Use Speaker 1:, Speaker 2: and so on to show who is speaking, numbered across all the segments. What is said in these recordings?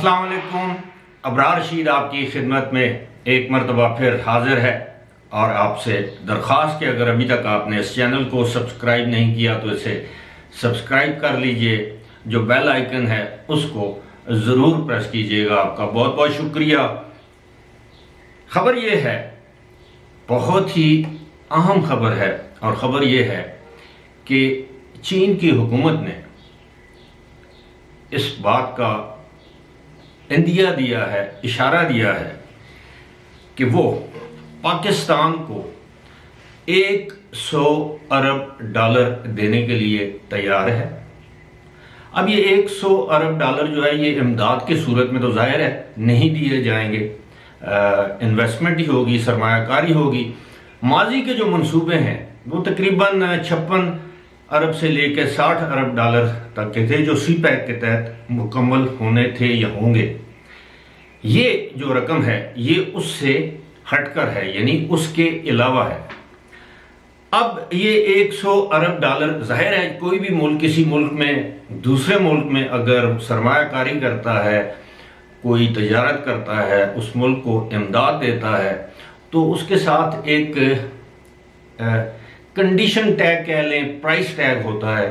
Speaker 1: अस्सलाम वालेकुम। अबरार रशीद आपकी खिदमत में एक मरतबा फिर हाजिर है और आपसे दरख्वास्त कि अगर अभी तक आपने इस चैनल को सब्सक्राइब नहीं किया तो इसे सब्सक्राइब कर लीजिए। जो बेल आइकन है उसको ज़रूर प्रेस कीजिएगा। आपका बहुत बहुत शुक्रिया। खबर ये है, बहुत ही अहम खबर है, और ख़बर ये है कि चीन की हुकूमत ने इस बात का इंदिया दिया है, इशारा दिया है कि वो पाकिस्तान को 100 अरब डॉलर देने के लिए तैयार है। अब ये 100 अरब डॉलर जो है ये इमदाद की सूरत में तो जाहिर है नहीं दिए जाएंगे, इन्वेस्टमेंट ही होगी, सरमायाकारी होगी। माजी के जो मंसूबे हैं वो तकरीबन 56 अरब से लेकर 60 अरब डॉलर तक के थे, जो सी पैक के तहत मुकम्मल होने थे या होंगे। ये जो रकम है ये उससे हटकर है, यानी उसके अलावा है। अब ये 100 अरब डॉलर, जाहिर है कोई भी मुल्क किसी मुल्क में दूसरे मुल्क में अगर सरमायाकारी करता है, कोई तजारत करता है, उस मुल्क को इमदाद देता है, तो उसके साथ एक कंडीशन टैग कह लें, प्राइस टैग होता है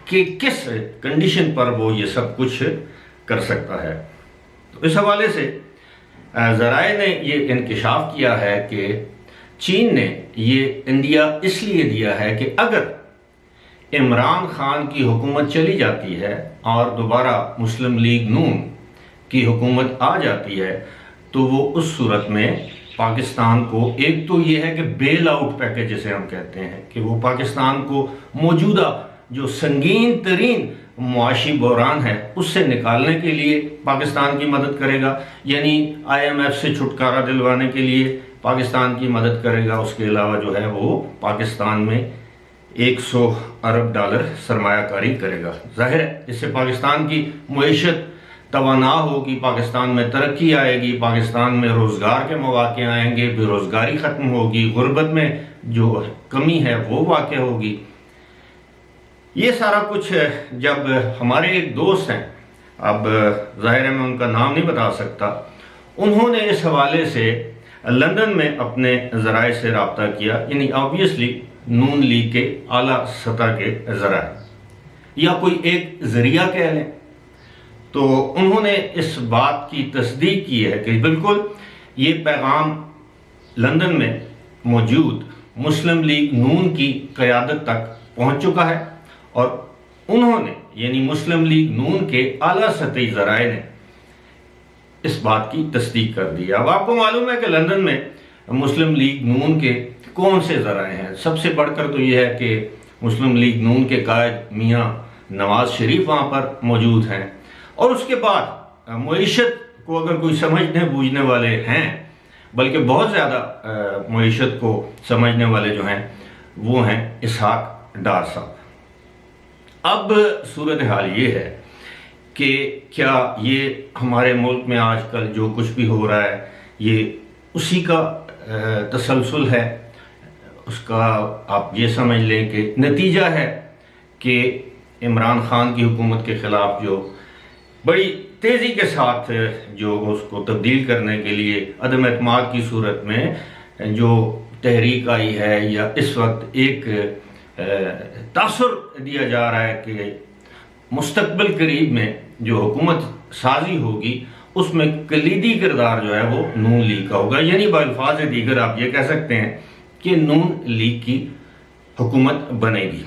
Speaker 1: कि किस कंडीशन पर वो ये सब कुछ कर सकता है। तो इस हवाले से ज़राए ने ये इंकशाफ किया है कि चीन ने ये इंडिया इसलिए दिया है कि अगर इमरान खान की हुकूमत चली जाती है और दोबारा मुस्लिम लीग नून की हुकूमत आ जाती है तो वो उस सूरत में पाकिस्तान को, एक तो ये है कि बेल आउट पैकेज जिसे हम कहते हैं, कि वो पाकिस्तान को मौजूदा जो संगीन तरीन मुआशी बहरान है उससे निकालने के लिए पाकिस्तान की मदद करेगा, यानी IMF से छुटकारा दिलवाने के लिए पाकिस्तान की मदद करेगा। उसके अलावा जो है वो पाकिस्तान में 100 अरब डॉलर सरमायाकारी करेगा। जाहिर है इससे पाकिस्तान की मईशत तवाना होगी, पाकिस्तान में तरक्की आएगी, पाकिस्तान में रोज़गार के मौके आएंगे, बेरोज़गारी ख़त्म होगी, गुर्बत में जो कमी है वो वाक़ होगी। ये सारा कुछ जब हमारे एक दोस्त हैं, अब ज़ाहिर है मैं उनका नाम नहीं बता सकता, उन्होंने इस हवाले से लंदन में अपने ज़राए से रब्ता किया, यानी ऑब्वियसली नून लीग के आला सतह के ज़राए या कोई एक ज़रिया कह लें, तो उन्होंने इस बात की तस्दीक की है कि बिल्कुल ये पैगाम लंदन में मौजूद मुस्लिम लीग नून की क़यादत तक पहुँच चुका है, और उन्होंने यानी मुस्लिम लीग नून के आला सतही ज़राए ने इस बात की तस्दीक कर दी। अब आपको मालूम है कि लंदन में मुस्लिम लीग नून के कौन से ज़राए हैं। सबसे बढ़कर तो ये है कि मुस्लिम लीग नून के कायद मियाँ नवाज शरीफ वहाँ पर मौजूद हैं, और उसके बाद मईशत को अगर कोई समझने बूझने वाले हैं, बल्कि बहुत ज़्यादा मईशत को समझने वाले जो हैं वो हैं इसहाक डार साहब। अब सूरत हाल ये है कि क्या ये हमारे मुल्क में आजकल जो कुछ भी हो रहा है ये उसी का तसलसल है, उसका आप ये समझ लें कि नतीजा है कि इमरान खान की हुकूमत के ख़िलाफ़ जो बड़ी तेज़ी के साथ जो उसको तब्दील करने के लिए अदम एतमाद की सूरत में जो तहरीक आई है, या इस वक्त एक तासुर दिया जा रहा है कि मुस्तकबिल करीब में जो हुकूमत साजी होगी उसमें कलीदी किरदार जो है वो नून लीग का होगा, यानी बल्फाज दीगर आप ये कह सकते हैं कि नून लीग की हुकूमत बनेगी।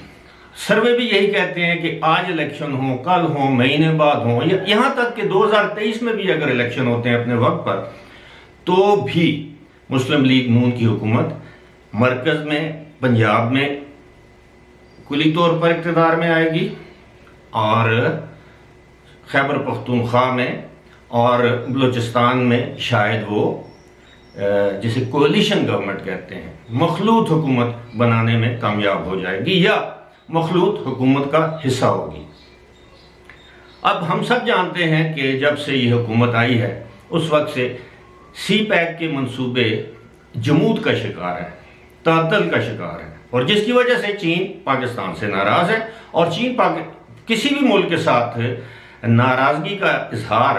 Speaker 1: सर्वे भी यही कहते हैं कि आज इलेक्शन हो, कल हो, महीने बाद हो, या यहाँ तक कि 2023 में भी अगर इलेक्शन होते हैं अपने वक्त पर, तो भी मुस्लिम लीग नून की हुकूमत मरकज़ में, पंजाब में कुली तौर पर इक़्तिदार में आएगी, और खैबर पख्तूनख्वा में और बलूचिस्तान में शायद वो जिसे कोलिशन गवर्नमेंट कहते हैं, मखलूत हुकूमत बनाने में कामयाब हो जाएगी या मखलूत हुकूमत का हिस्सा होगी। अब हम सब जानते हैं कि जब से ये हुकूमत आई है उस वक्त से सी पैक के मंसूबे जमूद का शिकार है, तातल का शिकार है, और जिसकी वजह से चीन पाकिस्तान से नाराज़ है। और चीन किसी भी मुल्क के साथ नाराज़गी का इजहार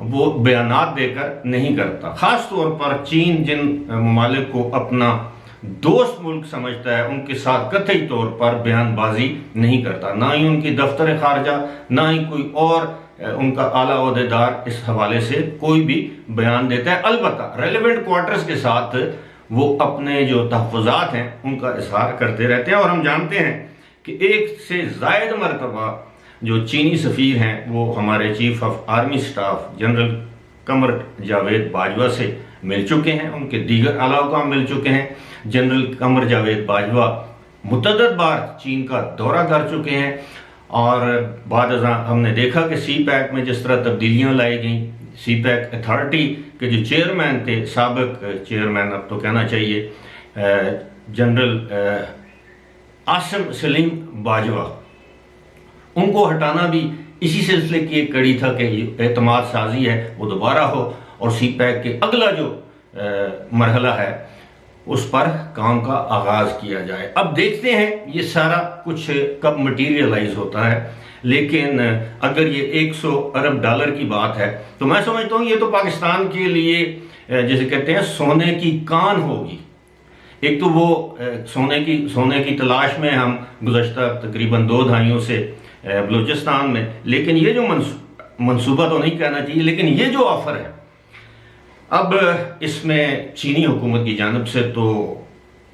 Speaker 1: वो बयानात देकर नहीं करता। ख़ास तौर पर चीन जिन ममालिक को अपना दोस्त मुल्क समझता है उनके साथ कतई तौर पर बयानबाजी नहीं करता, ना ही उनकी दफ्तर खारजा, ना ही कोई और उनका आला ओहदेदार इस हवाले से कोई भी बयान देता है। अलबत्ता रेलिवेंट क्वार्टर्स के साथ वो अपने जो तहफ़्फ़ुज़ात हैं उनका इजहार करते रहते हैं। और हम जानते हैं कि एक से ज़ायद मरतबा जो चीनी सफ़ीर हैं वो हमारे chief of army staff general Qamar Javed Bajwa से मिल चुके हैं, उनके दीगर आला हुकाम मिल चुके हैं। जनरल कमर जावेद बाजवा मुतअद्दिद बार चीन का दौरा कर चुके हैं और बाद हमने देखा कि सी पैक में जिस तरह तब्दीलियाँ लाई गई, सी पैक अथॉरिटी के जो चेयरमैन थे, साबिक चेयरमैन अब तो कहना चाहिए जनरल आसिम सलीम बाजवा, उनको हटाना भी इसी सिलसिले की एक कड़ी था कि एतमाद साजी है वो दोबारा हो और सी पैक के अगला जो मरहला है उस पर काम का आगाज़ किया जाए। अब देखते हैं ये सारा कुछ कब मटीरियलाइज होता है, लेकिन अगर ये 100 अरब डॉलर की बात है तो मैं समझता हूँ ये तो पाकिस्तान के लिए जैसे कहते हैं सोने की कान होगी। एक तो वो सोने की तलाश में हम गुज़श्ता तकरीबन 2 दहाइयों से बलूचिस्तान में, लेकिन ये जो मंसूबा तो नहीं कहना चाहिए, लेकिन ये जो ऑफ़र है अब इसमें चीनी हुकूमत की जानिब से तो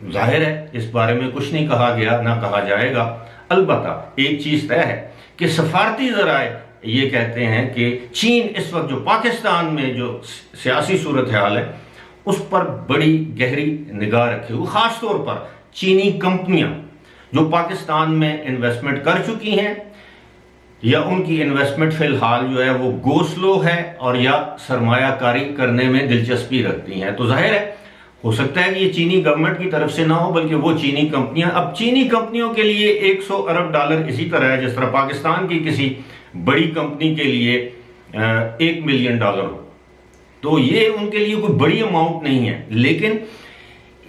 Speaker 1: जाहिर है इस बारे में कुछ नहीं कहा गया, ना कहा जाएगा। अलबत्ता एक चीज़ तय है कि सफारती ज़राए ये कहते हैं कि चीन इस वक्त जो पाकिस्तान में जो सियासी सूरत हाल है उस पर बड़ी गहरी निगाह रखे हुए, ख़ास तौर पर चीनी कंपनियां जो पाकिस्तान में इन्वेस्टमेंट कर चुकी हैं या उनकी इन्वेस्टमेंट फ़िलहाल जो है वो गो स्लो है और या सरमायाकारी करने में दिलचस्पी रखती हैं, तो जाहिर है हो सकता है कि ये चीनी गवर्नमेंट की तरफ से ना हो बल्कि वो चीनी कंपनियां, अब चीनी कंपनियों के लिए 100 अरब डॉलर इसी तरह है जिस तरह पाकिस्तान की किसी बड़ी कंपनी के लिए 1 मिलियन डॉलर हो, तो ये उनके लिए कोई बड़ी अमाउंट नहीं है। लेकिन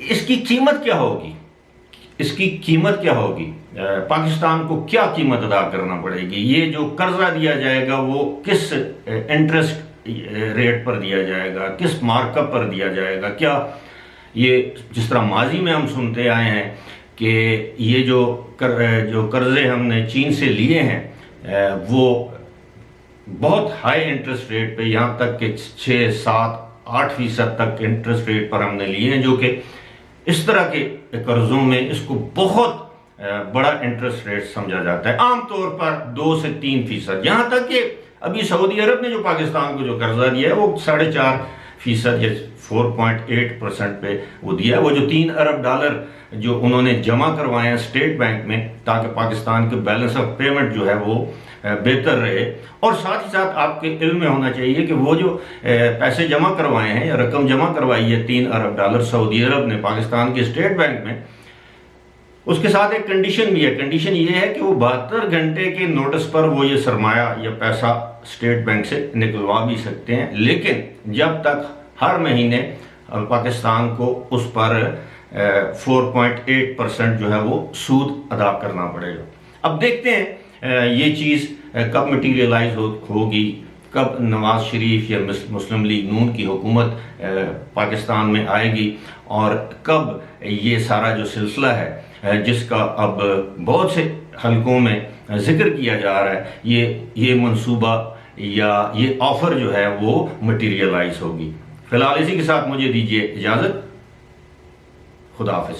Speaker 1: इसकी कीमत क्या होगी, इसकी कीमत क्या होगी, पाकिस्तान को क्या कीमत अदा करना पड़ेगी, ये जो कर्जा दिया जाएगा वो किस इंटरेस्ट रेट पर दिया जाएगा, किस मार्कअप पर दिया जाएगा, क्या ये जिस तरह माजी में हम सुनते आए हैं कि ये जो कर्जे हमने चीन से लिए हैं वो बहुत हाई इंटरेस्ट रेट पे, यहाँ तक कि 6, 7, 8% तक इंटरेस्ट रेट पर हमने लिए हैं, जो कि इस तरह के कर्जों में इसको बहुत बड़ा इंटरेस्ट रेट समझा जाता है। आमतौर पर 2 से 3%, यहाँ तक कि अभी सऊदी अरब ने जो पाकिस्तान को जो कर्जा दिया है वो 4.5% या 4.8% पे वो दिया है। वो जो 3 अरब डॉलर जो उन्होंने जमा करवाए हैं स्टेट बैंक में ताकि पाकिस्तान के बैलेंस ऑफ पेमेंट जो है वो बेहतर रहे, और साथ ही साथ आपके इल्म में होना चाहिए कि वो जो पैसे जमा करवाए हैं या रकम जमा करवाई है 3 अरब डॉलर सऊदी अरब ने पाकिस्तान के स्टेट बैंक में, उसके साथ एक कंडीशन भी है। कंडीशन ये है कि वो 72 घंटे के नोटिस पर वो ये सरमाया या पैसा स्टेट बैंक से निकलवा भी सकते हैं, लेकिन जब तक हर महीने पाकिस्तान को उस पर 4.8% जो है वो सूद अदा करना पड़ेगा। अब देखते हैं ये चीज़ कब मटीरियलाइज होगी, कब नवाज शरीफ या मुस्लिम लीग नून की हुकूमत पाकिस्तान में आएगी और कब ये सारा जो सिलसिला है जिसका अब बहुत से हलकों में जिक्र किया जा रहा है, ये मंसूबा या ये ऑफर जो है वो मटीरियलाइज होगी। फिलहाल इसी के साथ मुझे दीजिए इजाज़त। खुदा हाफिज़।